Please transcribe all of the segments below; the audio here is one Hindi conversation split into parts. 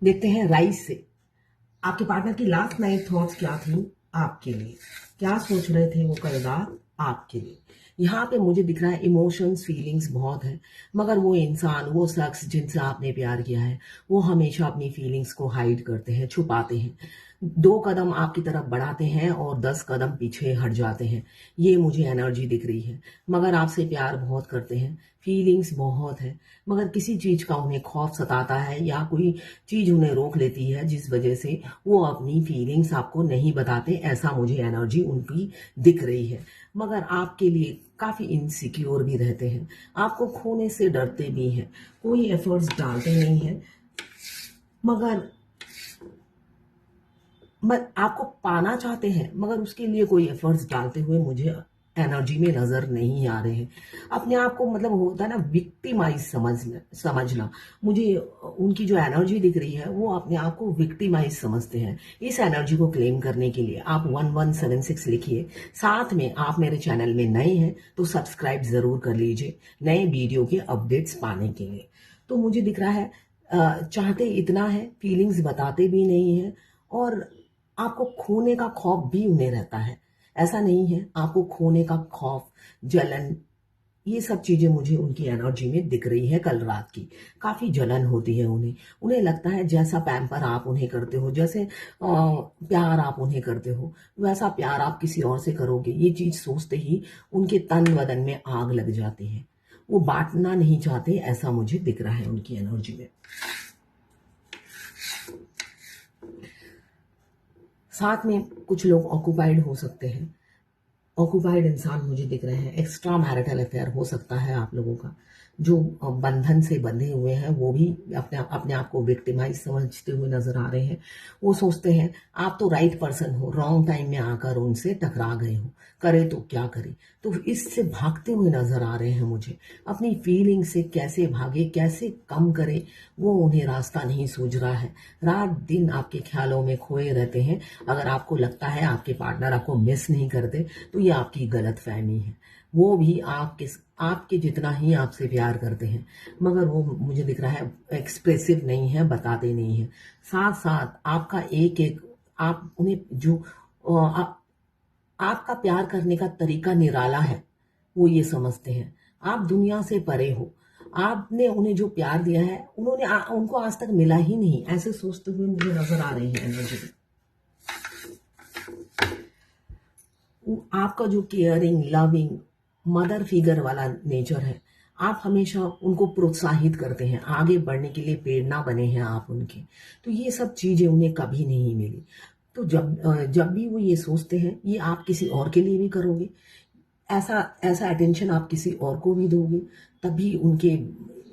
देखते हैं राइस से आपके पार्टनर की लास्ट नाइट थॉट्स क्या थी आपके लिए, क्या सोच रहे थे वो कल रात आपके लिए। यहाँ पे मुझे दिख रहा है इमोशंस फीलिंग्स बहुत है, मगर वो इंसान, वो शख्स जिनसे आपने प्यार किया है, वो हमेशा अपनी फीलिंग्स को हाइड करते हैं, छुपाते हैं। 2 कदम आपकी तरफ बढ़ाते हैं और 10 कदम पीछे हट जाते हैं। ये मुझे एनर्जी दिख रही है। मगर आपसे प्यार बहुत करते हैं, फीलिंग्स बहुत है, मगर किसी चीज का उन्हें खौफ सताता है या कोई चीज उन्हें रोक लेती है, जिस वजह से वो अपनी फीलिंग्स आपको नहीं बताते। ऐसा मुझे एनर्जी उनकी दिख रही है। मगर आपके लिए काफी इनसिक्योर भी रहते हैं, आपको खोने से डरते भी हैं, कोई एफर्ट्स डालते नहीं हैं, मगर आपको पाना चाहते हैं, मगर उसके लिए कोई एफर्ट्स डालते हुए मुझे एनर्जी में नजर नहीं आ रहे हैं। अपने आप को मतलब होता है ना विक्टिमाइज समझना। मुझे उनकी जो एनर्जी दिख रही है वो अपने आप को विक्टिमाइज समझते हैं। इस एनर्जी को क्लेम करने के लिए आप 1176 लिखिए। साथ में आप मेरे चैनल में नए हैं तो सब्सक्राइब जरूर कर लीजिए नए वीडियो के अपडेट्स पाने के लिए। तो मुझे दिख रहा है चाहते इतना है, फीलिंग्स बताते भी नहीं है, और आपको खोने का खौफ भी उन्हें रहता है। ऐसा नहीं है, आपको खोने का खौफ, जलन, ये सब चीजें मुझे उनकी एनर्जी में दिख रही है कल रात की। काफी जलन होती है उन्हें। उन्हें लगता है जैसा पैम्पर आप उन्हें करते हो, जैसे प्यार आप उन्हें करते हो, वैसा प्यार आप किसी और से करोगे, ये चीज सोचते ही उनके तन बदन में आग लग जाती है। वो बांटना नहीं चाहते, ऐसा मुझे दिख रहा है उनकी एनर्जी में। साथ में कुछ लोग ऑक्यूपाइड हो सकते हैं। ऑक्यूपाइड इंसान मुझे दिख रहे हैं। एक्स्ट्रा मैरिटल अफेयर हो सकता है आप लोगों का। जो बंधन से बंधे हुए हैं वो भी अपने आप को विक्टिमाइज समझते हुए नजर आ रहे हैं। वो सोचते हैं आप तो राइट पर्सन हो, रॉन्ग टाइम में आकर उनसे टकरा गए हो, करे तो क्या करे। तो इससे भागते हुए नजर आ रहे हैं मुझे। अपनी फीलिंग से कैसे भागे, कैसे कम करे, वो उन्हें रास्ता नहीं सूझ रहा है। रात दिन आपके ख्यालों में खोए रहते हैं। अगर आपको लगता है आपके पार्टनर आपको मिस नहीं करते तो ये आपकी गलत फहमी है। वो भी आपके जितना ही आपसे प्यार करते हैं, मगर वो मुझे दिख रहा है एक्सप्रेसिव नहीं है, बताते नहीं है। साथ साथ आपका एक एक आप उन्हें जो आपका प्यार करने का तरीका निराला है, वो ये समझते हैं। आप दुनिया से परे हो, आपने उन्हें जो प्यार दिया है उनको आज तक मिला ही नहीं, ऐसे सोचते हुए मुझे नजर आ रही है एनर्जी में। आपका जो केयरिंग, लविंग, मदर फिगर वाला नेचर है, आप हमेशा उनको प्रोत्साहित करते हैं, आगे बढ़ने के लिए प्रेरणा बने हैं आप उनके। तो ये सब चीजें उन्हें कभी नहीं मिली। तो जब भी वो ये सोचते हैं, ये आप किसी और के लिए भी करोगे, ऐसा ऐसा अटेंशन आप किसी और को भी दोगे, तभी उनके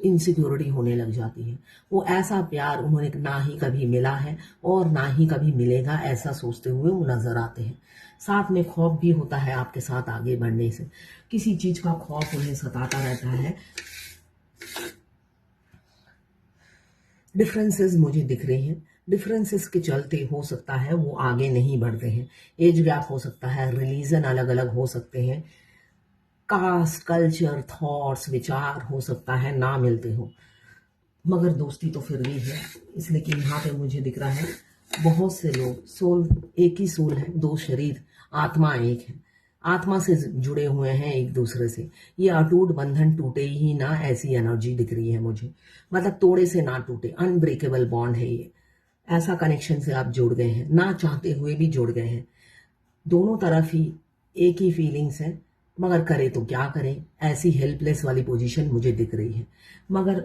इनसिक्योरिटी होने लग जाती है। वो ऐसा प्यार उन्होंने ना ही कभी मिला है और ना ही कभी मिलेगा, ऐसा सोचते हुए वो नजर आते हैं। साथ में खौफ भी होता है आपके साथ आगे बढ़ने से। किसी चीज का खौफ उन्हें सताता रहता है। डिफरेंसेस मुझे दिख रही हैं। डिफरेंसेस के चलते हो सकता है वो आगे नहीं बढ़ते हैं। एज गैप हो सकता है, रिलीजन अलग अलग हो सकते हैं, कास्ट, कल्चर, थॉट्स, विचार हो सकता है ना मिलते हो, मगर दोस्ती तो फिर भी है। इसलिए कि यहाँ पे मुझे दिख रहा है बहुत से लोग, सोल एक ही सोल है, 2 शरीर, आत्मा एक है। आत्मा से जुड़े हुए हैं एक दूसरे से। ये अटूट बंधन टूटे ही ना, ऐसी एनर्जी दिख रही है मुझे। मतलब तोड़े से ना टूटे, अनब्रेकेबल बॉन्ड है ये। ऐसा कनेक्शन से आप जुड़ गए हैं, ना चाहते हुए भी जुड़ गए हैं। दोनों तरफ ही एक ही फीलिंग्स है, मगर करे तो क्या करें, ऐसी हेल्पलेस वाली पोजीशन मुझे दिख रही है। मगर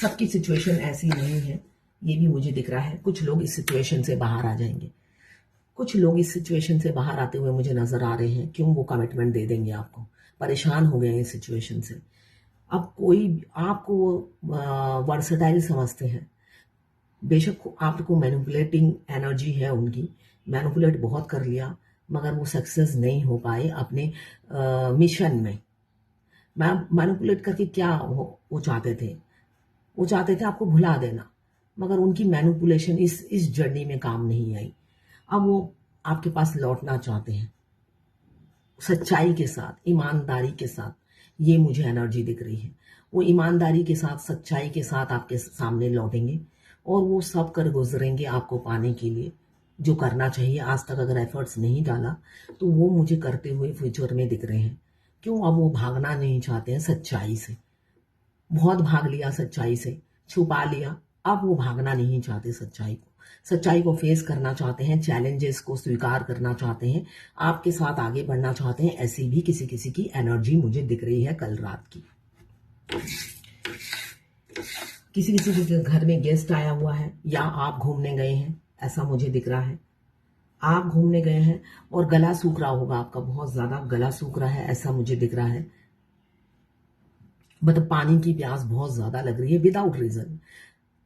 सबकी सिचुएशन ऐसी नहीं है, ये भी मुझे दिख रहा है। कुछ लोग इस सिचुएशन से बाहर आ जाएंगे। कुछ लोग इस सिचुएशन से बाहर आते हुए मुझे नजर आ रहे हैं। क्यों? वो कमिटमेंट दे देंगे आपको। परेशान हो गए हैं इस सिचुएशन से। अब कोई आपको वर्सटाइल समझते हैं। बेशक आपको मैनिपुलेटिंग एनर्जी है उनकी, मैनिपुलेट बहुत कर लिया, मगर वो सक्सेस नहीं हो पाए अपने मिशन में। मैनिपुलेट करके क्या वो चाहते थे? वो चाहते थे आपको भुला देना, मगर उनकी मैनिपुलेशन इस जर्नी में काम नहीं आई। अब वो आपके पास लौटना चाहते हैं सच्चाई के साथ, ईमानदारी के साथ। ये मुझे एनर्जी दिख रही है। वो ईमानदारी के साथ, सच्चाई के साथ आपके सामने लौटेंगे और वो सब कर गुजरेंगे आपको पाने के लिए जो करना चाहिए। आज तक अगर एफर्ट्स नहीं डाला तो वो मुझे करते हुए फ्यूचर में दिख रहे हैं। क्यों? अब वो भागना नहीं चाहते हैं सच्चाई से। बहुत भाग लिया सच्चाई से, छुपा लिया, अब वो भागना नहीं चाहते सच्चाई को। सच्चाई को फेस करना चाहते हैं, चैलेंजेस को स्वीकार करना चाहते हैं, आपके साथ आगे बढ़ना चाहते हैं। ऐसी भी किसी किसी की एनर्जी मुझे दिख रही है कल रात की। किसी किसी के घर में गेस्ट आया हुआ है या आप घूमने गए हैं, ऐसा मुझे दिख रहा है। आप घूमने गए हैं और गला सूख रहा होगा आपका, बहुत ज्यादा गला सूख रहा है, ऐसा मुझे दिख रहा है। मतलब पानी की प्यास बहुत ज्यादा लग रही है विदाउट रीजन।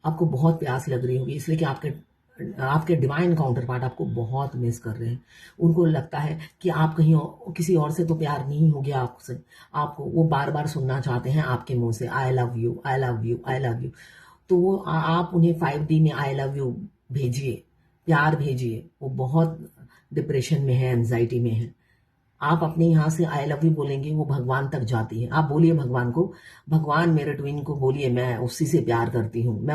आपको बहुत प्यास लग रही होगी इसलिए कि आपके डिवाइन काउंटर पार्ट आपको बहुत मिस कर रहे हैं। उनको लगता है कि आप कहीं किसी और से तो प्यार नहीं हो गया आपसे, आपको वो बार बार सुनना चाहते हैं आपके मुंह से I love you, I love you, I love you. तो वो आप उन्हें 5D में आई लव यू भेजिए, प्यार भेजिए। वो बहुत डिप्रेशन में है, एंजाइटी में है। आप अपने यहाँ से आई लव यू बोलेंगे, वो भगवान तक जाती है। आप बोलिए भगवान को, भगवान मेरे ट्विन को बोलिए मैं उसी से प्यार करती हूँ, मैं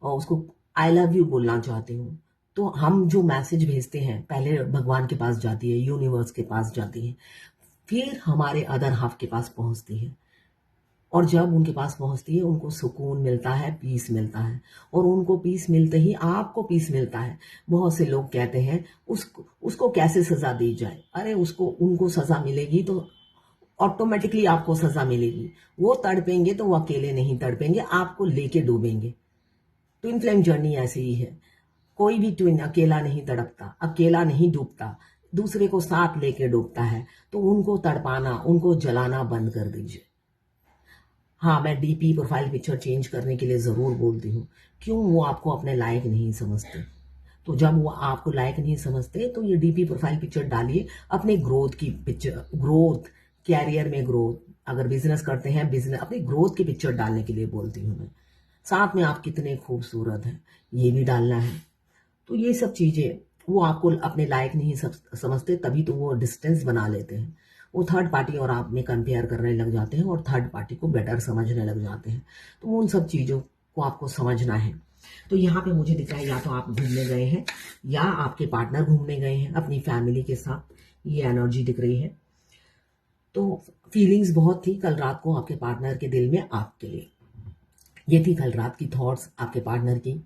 उसको आई लव यू बोलना चाहती हूँ। तो हम जो मैसेज भेजते हैं पहले भगवान के पास जाती है, यूनिवर्स के पास जाती है, फिर हमारे अदर हाफ के पास पहुंचती है। और जब उनके पास पहुंचती है उनको सुकून मिलता है, पीस मिलता है। और उनको पीस मिलते ही आपको पीस मिलता है। बहुत से लोग कहते हैं उसको कैसे सजा दी जाए। अरे उनको सजा मिलेगी तो ऑटोमेटिकली आपको सजा मिलेगी। वो तड़पेंगे तो वो अकेले नहीं तड़पेंगे, आपको लेके डूबेंगे। ट्विन फ्लेम जर्नी ऐसी ही है। कोई भी ट्विन अकेला नहीं तड़पता, अकेला नहीं डूबता, दूसरे को साथ लेके डूबता है। तो उनको तड़पाना, उनको जलाना बंद कर दीजिए। हाँ, मैं डीपी प्रोफाइल पिक्चर चेंज करने के लिए ज़रूर बोलती हूँ। क्यों? वो आपको अपने लायक नहीं समझते। तो जब वो आपको लायक नहीं समझते तो ये डीपी प्रोफाइल पिक्चर डालिए, अपने ग्रोथ की पिक्चर, ग्रोथ, कैरियर में ग्रोथ, अगर बिजनेस करते हैं बिजनेस, अपनी ग्रोथ की पिक्चर डालने के लिए बोलती हूँ मैं। साथ में आप कितने खूबसूरत हैं ये भी डालना है। तो ये सब चीज़ें वो आपको अपने लायक नहीं समझते, तभी तो वो डिस्टेंस बना लेते हैं। वो थर्ड पार्टी और आप में कंपेयर करने लग जाते हैं और थर्ड पार्टी को बेटर समझने लग जाते हैं। तो उन सब चीज़ों को आपको समझना है। तो यहाँ पे मुझे दिख रहा है या तो आप घूमने गए हैं या आपके पार्टनर घूमने गए हैं अपनी फैमिली के साथ, ये एनर्जी दिख रही है। तो फीलिंग्स बहुत थी कल रात को आपके पार्टनर के दिल में आपके लिए। ये थी कल रात की थॉट्स आपके पार्टनर की।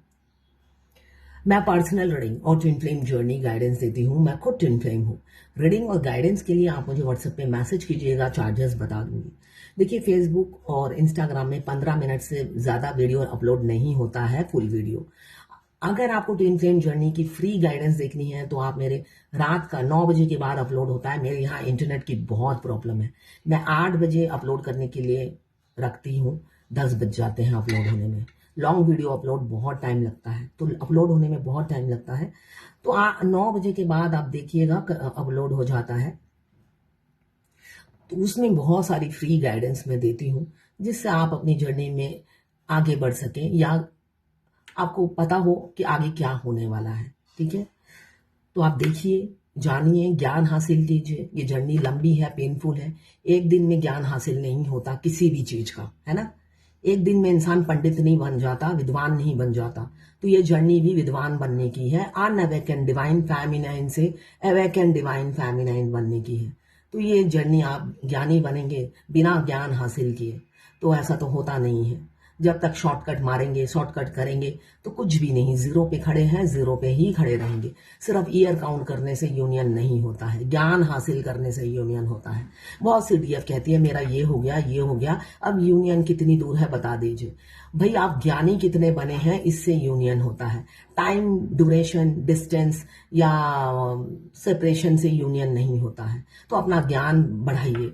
मैं पर्सनल रीडिंग और ट्विन फ्लेम जर्नी गाइडेंस देती हूँ। मैं खुद ट्विन फ्लेम हूँ। रीडिंग और गाइडेंस के लिए आप मुझे व्हाट्सएप पे मैसेज कीजिएगा, चार्जेस बता दूंगी। देखिए, फेसबुक और इंस्टाग्राम में 15 मिनट से ज़्यादा वीडियो अपलोड नहीं होता है, फुल वीडियो। अगर आपको ट्विन फ्लेम जर्नी की फ्री गाइडेंस देखनी है तो आप मेरे रात का 9 बजे के बाद अपलोड होता है। मेरे यहाँ इंटरनेट की बहुत प्रॉब्लम है। मैं 8 बजे अपलोड करने के लिए रखती हूँ, 10 बज जाते हैं अपलोड होने में। लॉन्ग वीडियो अपलोड बहुत टाइम लगता है, तो अपलोड होने में बहुत टाइम लगता है। तो 9 बजे के बाद आप देखिएगा अपलोड हो जाता है। तो उसमें बहुत सारी फ्री गाइडेंस मैं देती हूँ जिससे आप अपनी जर्नी में आगे बढ़ सकें या आपको पता हो कि आगे क्या होने वाला है। ठीक है, तो आप देखिए, जानिए, ज्ञान हासिल कीजिए। ये जर्नी लंबी है, पेनफुल है। एक दिन में ज्ञान हासिल नहीं होता किसी भी चीज का, है ना। एक दिन में इंसान पंडित नहीं बन जाता, विद्वान नहीं बन जाता। तो ये जर्नी भी विद्वान बनने की है, अनअवेकन डिवाइन फेमिनाइन से अवेकन डिवाइन फेमिनाइन बनने की है। तो ये जर्नी आप ज्ञानी बनेंगे बिना ज्ञान हासिल किए तो ऐसा तो होता नहीं है। जब तक शॉर्टकट मारेंगे, शॉर्टकट करेंगे तो कुछ भी नहीं, जीरो पे खड़े हैं, जीरो पे ही खड़े रहेंगे। सिर्फ ईयर काउंट करने से यूनियन नहीं होता है, ज्ञान हासिल करने से यूनियन होता है। बहुत सी डीएफ कहती है मेरा ये हो गया, ये हो गया, अब यूनियन कितनी दूर है बता दीजिए। भाई, आप ज्ञानी कितने बने हैं, इससे यूनियन होता है। टाइम, ड्यूरेशन, डिस्टेंस या सेपरेशन से यूनियन नहीं होता है। तो अपना ज्ञान बढ़ाइए।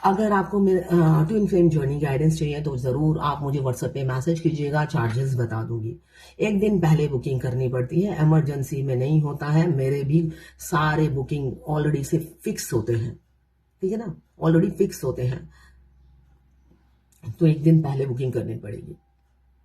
अगर आपको ट्विन फ्लेम जर्नी गाइडेंस चाहिए तो ज़रूर आप मुझे व्हाट्सएप पे मैसेज कीजिएगा, चार्जेस बता दूंगी। एक दिन पहले बुकिंग करनी पड़ती है, इमरजेंसी में नहीं होता है। मेरे भी सारे बुकिंग ऑलरेडी से फिक्स होते हैं, ठीक है ना, ऑलरेडी फिक्स होते हैं। तो एक दिन पहले बुकिंग करनी पड़ेगी।